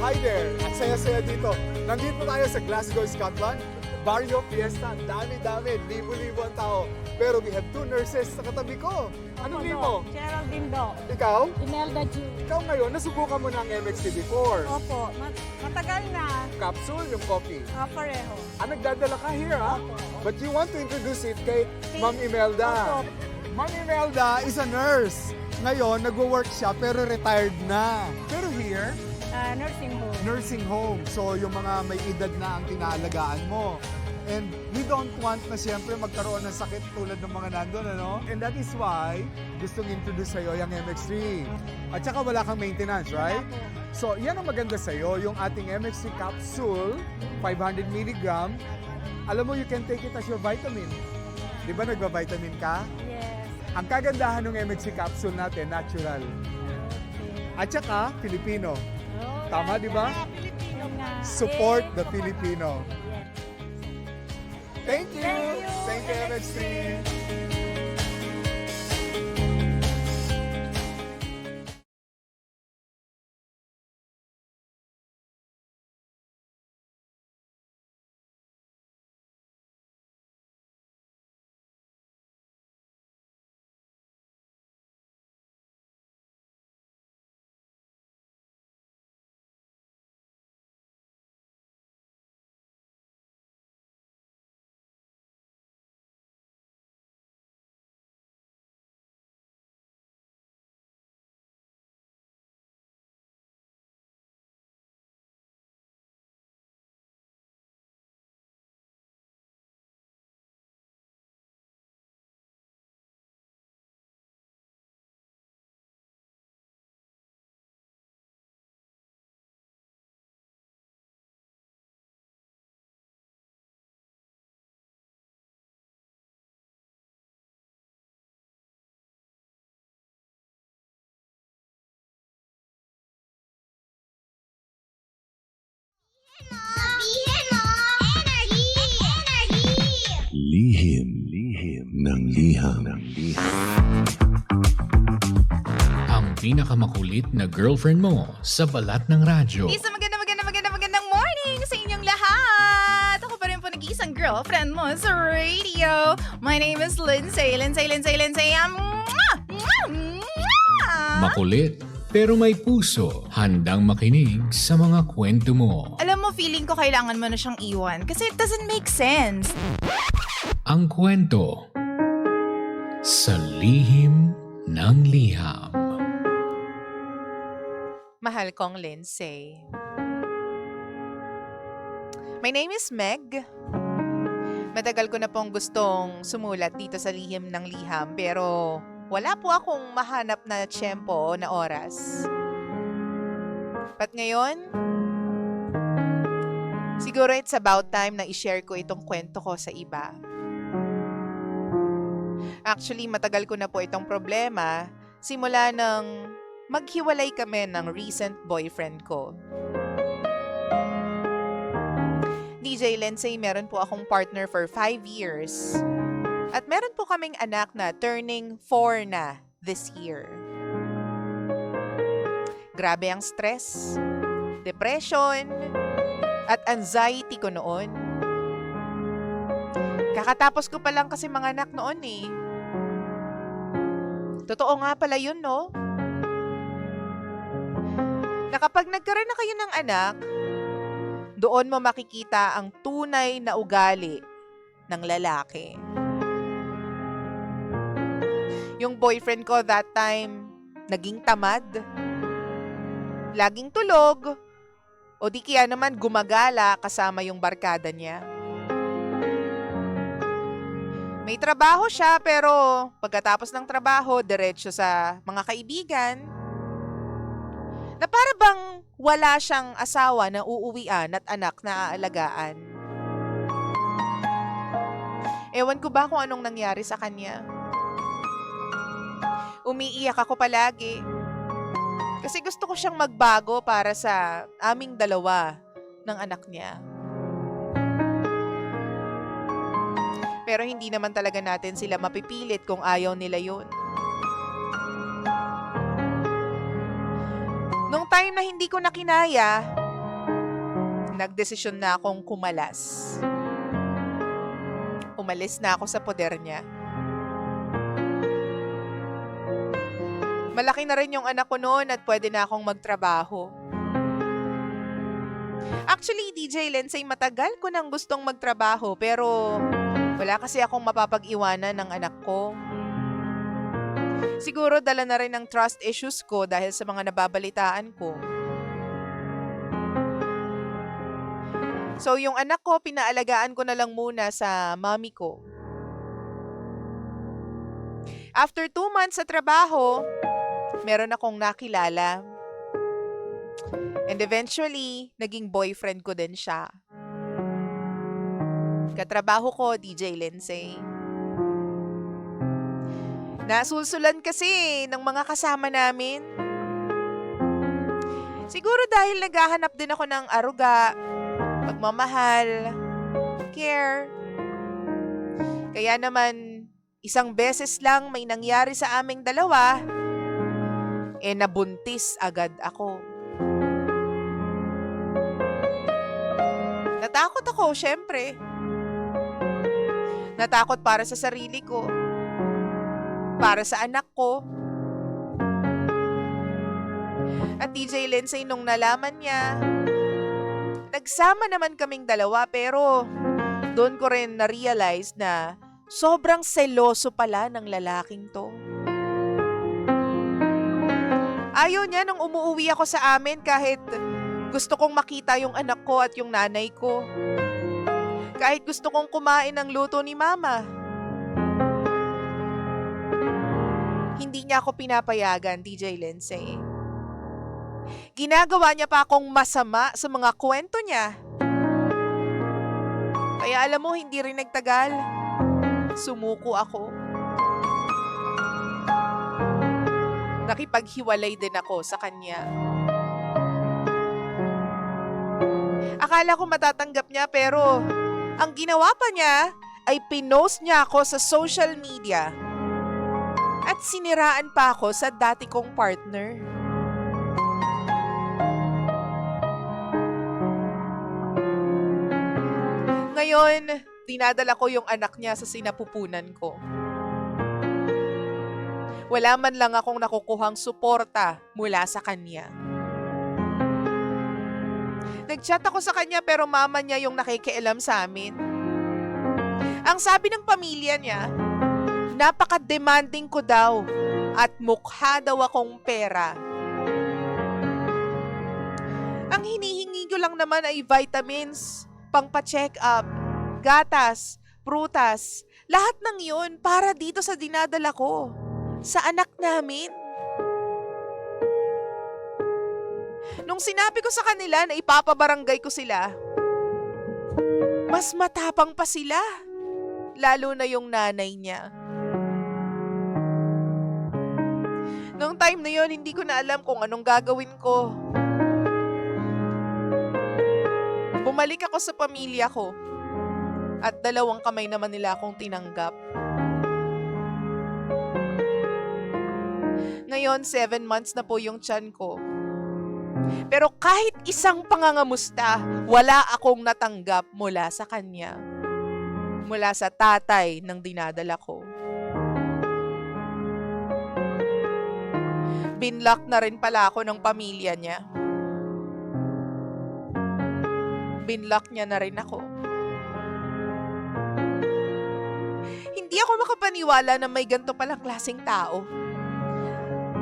Hi there! Ang saya-saya dito. Nandito tayo sa Glasgow, Scotland. Barrio Fiesta, dami-dami, libo-libo ang tao. Pero we have two nurses sa katabi ko. Anong name mo? Geraldine Do. Ikaw? Imelda Ju. Ikaw ngayon, nasubukan mo na ang MXT before. Opo, matagal na. Capsule, yung coffee. Pareho. Nagdadala ka here, ha? Opo. But you want to introduce it kay Ma'am Imelda. Opo. Ma'am Imelda is a nurse. Ngayon, nagwo-work siya pero retired na. Pero here, Nursing home. nursing home. So, yung mga may edad na ang tinaalagaan mo. And we don't want na siyempre magkaroon ng sakit tulad ng mga nandun, ano? And that is why gustong introduce sa'yo yung MX3. At saka wala kang maintenance, right? Opo. So, yan ang maganda sa'yo, yung ating MX3 capsule, 500 mg. Alam mo, you can take it as your vitamin. Di ba nagba-vitamin ka? Yes. Ang kagandahan ng MX3 capsule natin, natural. Okay. At saka, Filipino. Oh, Tama, di ba? Filipino nga. Support the support Filipino. natin. Yes. Thank you! Thank you, Thank you, MX3! Lihim ng liham. Ang pinakamakulit na girlfriend mo sa balat ng radyo. Isang magandang morning sa inyong lahat! Ako pa rin po nag-iisang girlfriend mo sa radio. My name is Lindsay. Makulit pero may puso, handang makinig sa mga kwento mo. Alam mo, feeling ko kailangan mo na siyang iwan kasi it doesn't make sense. Ang kwento sa lihim ng liham. Mahal kong Lindsay. My name is Meg. Matagal ko na pong gustong sumulat dito sa lihim ng liham pero wala po akong mahanap na tiyempo na oras. But ngayon, siguro it's about time na i-share ko itong kwento ko sa iba. Actually, matagal ko na po itong problema simula nang maghiwalay kami ng recent boyfriend ko. DJ Lindsay, meron po akong partner for 5 years. At meron po kaming anak na turning 4 na this year. Grabe ang stress, depression, at anxiety ko noon. Kakatapos ko pa lang kasi mga anak noon eh. Totoo nga pala yun, no? Na kapag nagkaroon na kayo ng anak, doon mo makikita ang tunay na ugali ng lalaki. Yung boyfriend ko that time, naging tamad. Laging tulog. O di kaya naman gumagala kasama yung barkada niya. May trabaho siya pero pagkatapos ng trabaho, diretso sa mga kaibigan. Na para bang wala siyang asawa na uuwian at anak na aalagaan. Ewan ko ba kung anong nangyari sa kanya. Umiiyak ako palagi. Kasi gusto ko siyang magbago para sa aming dalawa ng anak niya. Pero hindi naman talaga natin sila mapipilit kung ayaw nila yun. Nung time na hindi ko na kinaya, nagdesisyon na akong kumalas. Umalis na ako sa poder niya. Malaki na rin yung anak ko noon at pwede na akong magtrabaho. Actually, DJ Lensay, matagal ko nang gustong magtrabaho pero wala kasi akong mapapag-iwanan ng anak ko. Siguro dala na rin ng trust issues ko dahil sa mga nababalitaan ko. So yung anak ko, pinaalagaan ko na lang muna sa mommy ko. After 2 months sa trabaho, meron akong nakilala. And eventually, naging boyfriend ko din siya. Katrabaho ko, DJ Lensay. Nasulsulan kasi ng mga kasama namin. Siguro dahil naghahanap din ako ng aruga, pagmamahal, care. Kaya naman, isang beses lang may nangyari sa aming dalawa, nabuntis agad ako. Natakot ako, syempre. Natakot para sa sarili ko. Para sa anak ko. At DJ Lensay, nung nalaman niya, nagsama naman kaming dalawa pero doon ko rin na-realize na sobrang seloso pala ng lalaking to. Ayaw niya nung umuwi ako sa amin kahit gusto kong makita yung anak ko at yung nanay ko. Kahit gusto kong kumain ng luto ni mama. Hindi niya ako pinapayagan, DJ Lensay. Ginagawa niya pa akong masama sa mga kwento niya. Kaya alam mo, hindi rin nagtagal. Sumuko ako. Nakipaghiwalay din ako sa kanya. Akala ko matatanggap niya pero ang ginawa pa niya ay pinost niya ako sa social media at siniraan pa ako sa dati kong partner. Ngayon, dinadala ko yung anak niya sa sinapupunan ko. Wala man lang akong nakukuhang suporta mula sa kanya. Nag-chat ako sa kanya pero mama niya yung nakikialam sa amin. Ang sabi ng pamilya niya, napaka-demanding ko daw at mukha daw akong pera. Ang hinihingi ko lang naman ay vitamins, pangpa-check up, gatas, prutas, lahat ng yun para dito sa dinadala ko, sa anak namin. Nung sinabi ko sa kanila na ipapabarangay ko sila, mas matapang pa sila, lalo na yung nanay niya. Nung time na yun, hindi ko na alam kung anong gagawin ko. Bumalik ako sa pamilya ko at 2 kamay naman nila akong tinanggap. Ngayon, 7 months na po yung tiyan ko. Pero kahit isang pangangamusta, wala akong natanggap mula sa kanya. Mula sa tatay ng dinadala ko. Binlock na rin pala ako ng pamilya niya. Binlock niya na rin ako. Hindi ako makapaniwala na may ganito palang klaseng tao.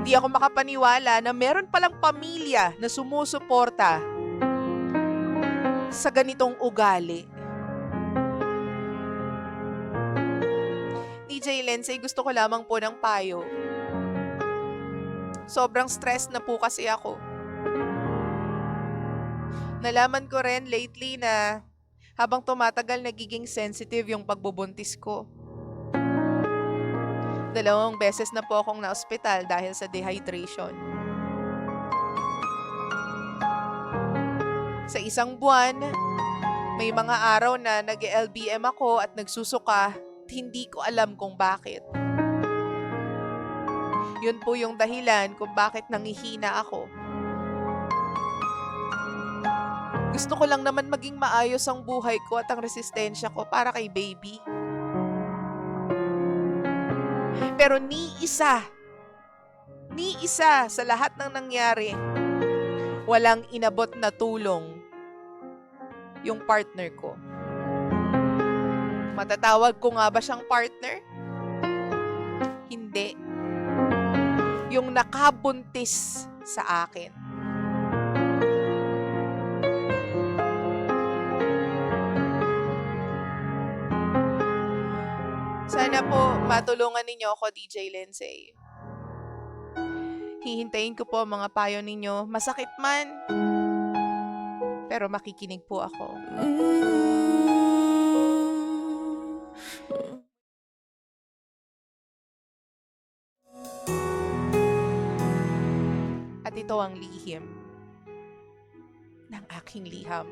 Hindi ako makapaniwala na meron palang pamilya na sumusuporta sa ganitong ugali. DJ Lensay, gusto ko lamang po ng payo. Sobrang stress na po kasi ako. Nalaman ko rin lately na habang tumatagal nagiging sensitive yung pagbubuntis ko. 2 beses na po akong na-ospital dahil sa dehydration. Sa 1 buwan, may mga araw na nag-LBM ako at nagsusuka at hindi ko alam kung bakit. Yun po yung dahilan kung bakit nangihina ako. Gusto ko lang naman maging maayos ang buhay ko at ang resistensya ko para kay baby. Pero ni isa sa lahat ng nangyari, walang inabot na tulong yung partner ko. Matatawag ko nga ba siyang partner? Hindi. Yung nakabuntis sa akin. Sana po matulungan ninyo ako, DJ Lindsay. Hihintayin ko po ang mga payo ninyo. Masakit man. Pero makikinig po ako. At ito ang lihim ng aking liham.